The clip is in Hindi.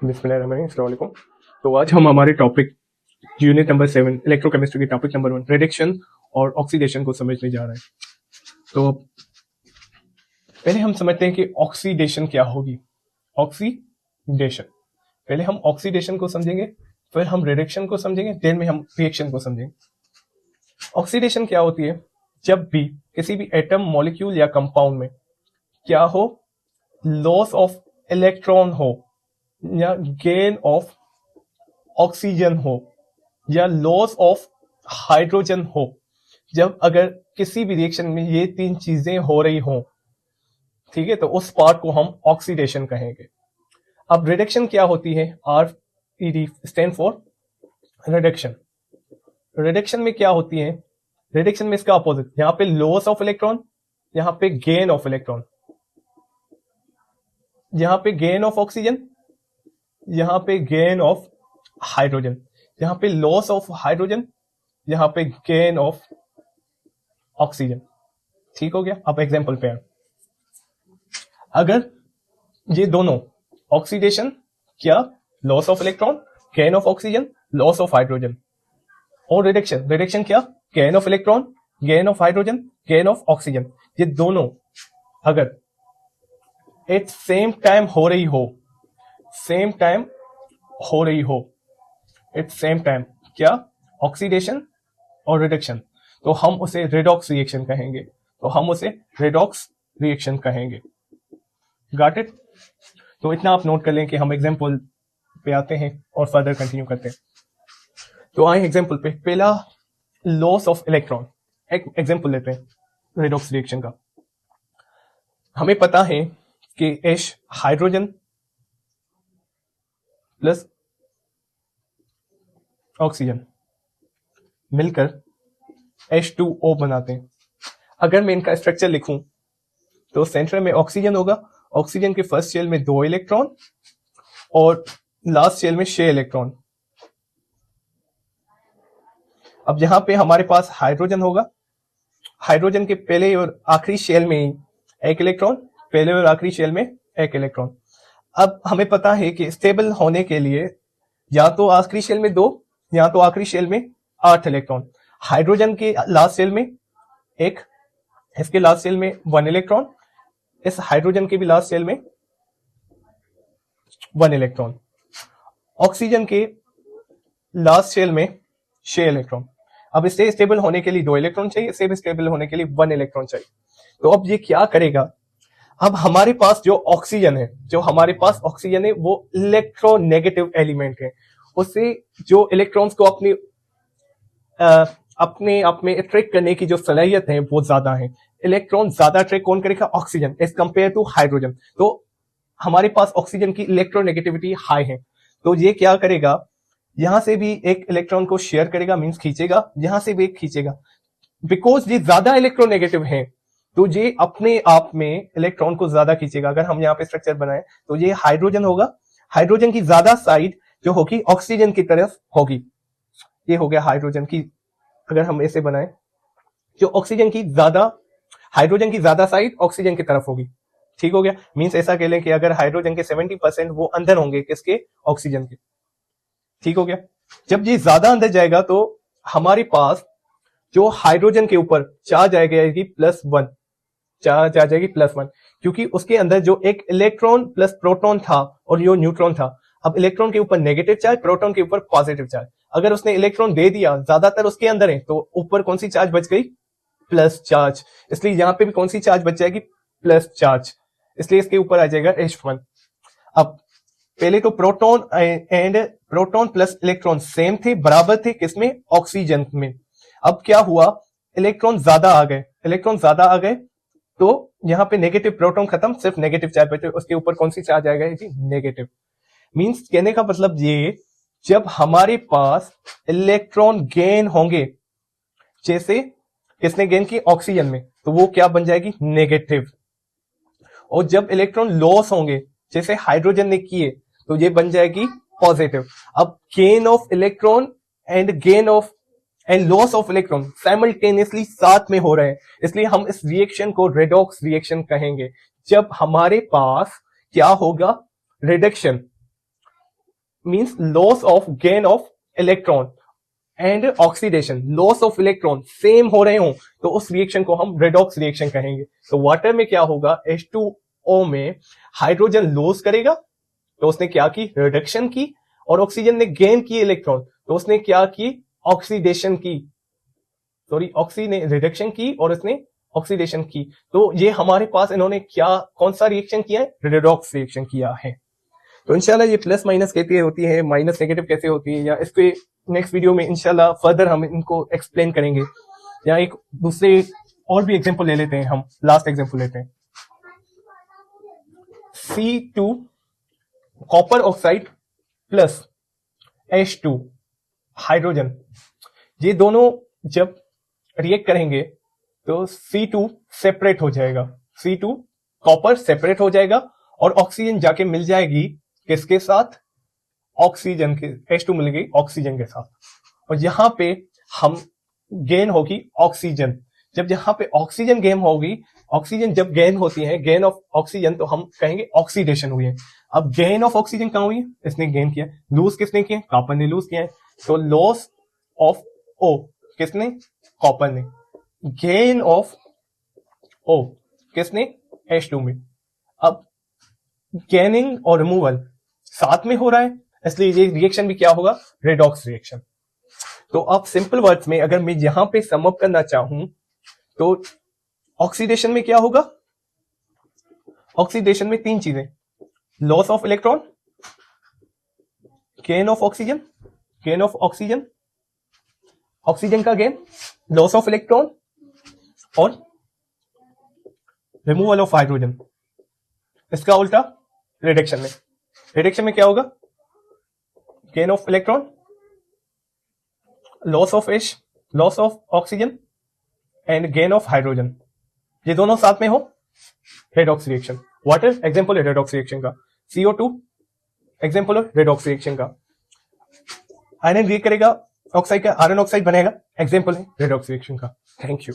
बिस्मिल्लाहिर्रहमानिर्रहीम। तो आज हम हमारे टॉपिक यूनिट नंबर 7 इलेक्ट्रोकेमिस्ट्री के टॉपिक नंबर 1 रिडक्शन और ऑक्सीडेशन को समझने जा रहे हैं। तो पहले हम समझते हैं कि ऑक्सीडेशन क्या होगी। ऑक्सीडेशन, पहले हम ऑक्सीडेशन को समझेंगे, फिर हम रिडक्शन को समझेंगे, देन में हम रिएक्शन को समझेंगे। ऑक्सीडेशन क्या होती है? जब भी किसी भी एटम, मॉलिक्यूल या कंपाउंड में क्या हो, लॉस ऑफ इलेक्ट्रॉन हो या गेन ऑफ ऑक्सीजन हो या लॉस ऑफ हाइड्रोजन हो, जब अगर किसी भी रिएक्शन में ये तीन चीजें हो रही हो, ठीक है, तो उस पार्ट को हम ऑक्सीडेशन कहेंगे। अब रिडक्शन क्या होती है? RED stand for reduction. Reduction में क्या होती है? रिडक्शन में इसका अपोजिट, यहां पे लॉस ऑफ इलेक्ट्रॉन, यहां पे गेन ऑफ इलेक्ट्रॉन, यहां पे गेन ऑफ ऑक्सीजन, यहां पे गेन ऑफ हाइड्रोजन, यहां पे लॉस ऑफ हाइड्रोजन, यहां पे गेन ऑफ ऑक्सीजन। ठीक हो गया। अब एग्जांपल पे अगर ये दोनों ऑक्सीडेशन क्या, loss of electron, gain of oxygen, loss of hydrogen, और रिडक्शन, रिडक्शन क्या, gain of electron, gain of hydrogen, gain of oxygen, ये दोनों अगर एट सेम टाइम हो रही हो, सेम टाइम हो रही हो, एट सेम टाइम, क्या, ऑक्सीडेशन और रिडक्शन, तो हम उसे रेडॉक्स रिएक्शन कहेंगे। तो हम उसे रेडॉक्स रिएक्शन कहेंगे। Got it? तो इतना आप नोट कर लें कि हम एग्जांपल पे आते हैं और फर्दर कंटिन्यू करते हैं। तो आए एग्जांपल पे। पहला, लॉस ऑफ इलेक्ट्रॉन। एक एग्जांपल लेते हैं रेडॉक्स रिएक्शन का। हमें पता है कि H हाइड्रोजन प्लस ऑक्सीजन मिलकर H2O बनाते हैं। अगर मैं इनका स्ट्रक्चर लिखूं तो सेंटर में ऑक्सीजन होगा, ऑक्सीजन के फर्स्ट शेल में 2 इलेक्ट्रॉन और लास्ट शेल में 6 इलेक्ट्रॉन। अब यहां पे हमारे पास हाइड्रोजन होगा, हाइड्रोजन के पहले और आखिरी शेल में 1 इलेक्ट्रॉन, पहले और आखिरी शेल में 1 इलेक्ट्रॉन। अब हमें पता है कि स्टेबल होने के लिए या तो आखिरी शेल में 2 या तो आखिरी शेल में 8 इलेक्ट्रॉन। हाइड्रोजन के लास्ट शेल में 1, इसके लास्ट शेल में 1 इलेक्ट्रॉन, इस हाइड्रोजन के भी लास्ट शेल में 1 इलेक्ट्रॉन, ऑक्सीजन के लास्ट शेल में 6 इलेक्ट्रॉन। अब इससे स्टेबल होने के लिए 2 इलेक्ट्रॉन चाहिए, इससे भी स्टेबल होने के लिए 1 इलेक्ट्रॉन चाहिए। तो अब ये क्या करेगा? अब हमारे पास जो ऑक्सीजन है, जो हमारे पास ऑक्सीजन है वो इलेक्ट्रोनेगेटिव एलिमेंट है। उससे जो इलेक्ट्रॉन्स को अपने आप में अट्रैक्ट करने की जो सलाहियत है वो ज्यादा है। इलेक्ट्रॉन ज्यादा अट्रैक्ट कौन करेगा? Oxygen, as compare to hydrogen. तो हमारे पास ऑक्सीजन की इलेक्ट्रोनेगेटिविटी हाई है, तो ये क्या करेगा? यहां से भी एक इलेक्ट्रॉन को शेयर करेगा, मींस खींचेगा, यहां से भी एक खींचेगा। बिकॉज ये ज्यादा इलेक्ट्रोनेगेटिव है तो ये अपने आप में इलेक्ट्रॉन को ज्यादा खींचेगा। अगर हम यहाँ पे स्ट्रक्चर बनाए तो ये हाइड्रोजन होगा, हाइड्रोजन की ज्यादा साइड जो होगी ऑक्सीजन की तरफ होगी। ये हो गया हाइड्रोजन की, अगर हम ऐसे बनाए जो ऑक्सीजन की ज्यादा, हाइड्रोजन की ज्यादा साइड ऑक्सीजन की तरफ होगी। ठीक हो गया। मींस ऐसा कह लें कि अगर हाइड्रोजन के 70% वो अंदर होंगे, किसके? ऑक्सीजन के। ठीक हो गया। जब ये ज्यादा अंदर जाएगा तो हमारे पास जो हाइड्रोजन के ऊपर चार्ज आ जाएगी +1, चार्ज आ जाएगी +1, क्योंकि उसके अंदर जो एक इलेक्ट्रॉन प्लस प्रोटॉन था और जो न्यूट्रॉन था। अब इलेक्ट्रॉन के ऊपर नेगेटिव चार्ज, प्रोटॉन के ऊपर पॉजिटिव चार्ज। अगर उसने इलेक्ट्रॉन दे दिया, ज्यादातर उसके अंदर है, तो ऊपर कौन सी चार्ज बच गई? Plus charge. इसलिए यहां पे भी कौन सी चार्ज बच जाएगी? Plus charge. इसलिए इसके ऊपर आ जाएगा H1। अब पहले तो proton and proton plus electron same थे, बराबर थे, किसमें? ऑक्सीजन में। अब क्या हुआ? इलेक्ट्रॉन ज्यादा आ गए, इलेक्ट्रॉन ज्यादा आ गए तो यहां पे नेगेटिव प्रोटॉन खत्म, सिर्फ नेगेटिव चार्ज बचे। उसके ऊपर कौन सी चार्ज आएगा जी? नेगेटिव। मींस कहने का मतलब ये, जब हमारे पास इलेक्ट्रॉन गेन होंगे, जैसे किसने गेन की? ऑक्सीजन में, तो वो क्या बन जाएगी? नेगेटिव। और जब इलेक्ट्रॉन लॉस होंगे, जैसे हाइड्रोजन ने किए, तो ये बन जाएगी पॉजिटिव। अब gain of electron and loss of electron simultaneously साथ में हो रहे हैं, इसलिए हम इस रिएक्शन को रेडॉक्स रिएक्शन कहेंगे। जब हमारे पास क्या होगा? Reduction, means loss of gain of electron and oxidation, loss of electron same हो रहे हो तो उस रिएक्शन को हम रेडॉक्स रिएक्शन कहेंगे। तो वाटर में क्या होगा, H2O में हाइड्रोजन लॉस करेगा तो उसने क्या की, रिडक्शन की, और ऑक्सीजन ने गेन की इलेक्ट्रॉन तो उसने क्या की, ऑक्सीडेशन की, सॉरी ऑक्सी ने रिडक्शन की और उसने ऑक्सीडेशन की। तो ये हमारे पास इन्होंने क्या, कौन सा रिएक्शन किया है, रेडॉक्स रिएक्शन किया है। तो इंशाल्लाह ये प्लस माइनस कैसे होती है, माइनस नेगेटिव कैसे होती है, या इसके नेक्स्ट वीडियो में इंशाल्लाह फर्दर हम इनको एक्सप्लेन करेंगे। या एक दूसरे और भी एग्जांपल ले लेते हैं, हम लास्ट एग्जांपल लेते हैं। C2 copper oxide plus H2 hydrogen, ये दोनों जब रिएक्ट करेंगे तो C2 सेपरेट हो जाएगा, C2 कॉपर सेपरेट हो जाएगा और ऑक्सीजन जाके मिल जाएगी किसके साथ, ऑक्सीजन के, H2 मिल गई ऑक्सीजन के साथ, और यहां पे हम गेन होगी ऑक्सीजन। जब यहां पे ऑक्सीजन गेन होगी, ऑक्सीजन जब गेन होती है, गेन ऑफ ऑक्सीजन, तो हम कहेंगे ऑक्सीडेशन हुई है। अब गेन ऑफ ऑक्सीजन कहां हुई है, इसने गेन किया, लूज किसने किया, कॉपर ने लूज किया है, तो लॉस ऑफ ओ किसने, कॉपर ने, गेन ऑफ ओ किसने, H2 में। अब गेनिंग और रिमूवल साथ में हो रहा है, इसलिए ये रिएक्शन भी क्या होगा, रेडॉक्स रिएक्शन। तो अब सिंपल वर्ड्स में अगर मैं यहां पे सम अप करना चाहूं तो ऑक्सीडेशन में क्या होगा, ऑक्सीडेशन में तीन चीजें, loss of electron, gain of oxygen, gain of oxygen, oxygen का गेन, लॉस ऑफ इलेक्ट्रॉन, और रिमूवल ऑफ हाइड्रोजन। इसका उल्टा रिडक्शन में, रिडक्शन में क्या होगा, gain of electron, loss of H, loss of oxygen and gain of hydrogen, ये दोनों साथ में हो, रेडॉक्स रिएक्शन। वाटर एग्जांपल है रेडॉक्स रिएक्शन का, CO2 एग्जांपल है रेडॉक्स रिएक्शन का, आयरन रिएक्ट करेगा ऑक्साइड का, आयरन ऑक्साइड बनेगा, एग्जांपल है रेडॉक्स रिएक्शन का। Thank you.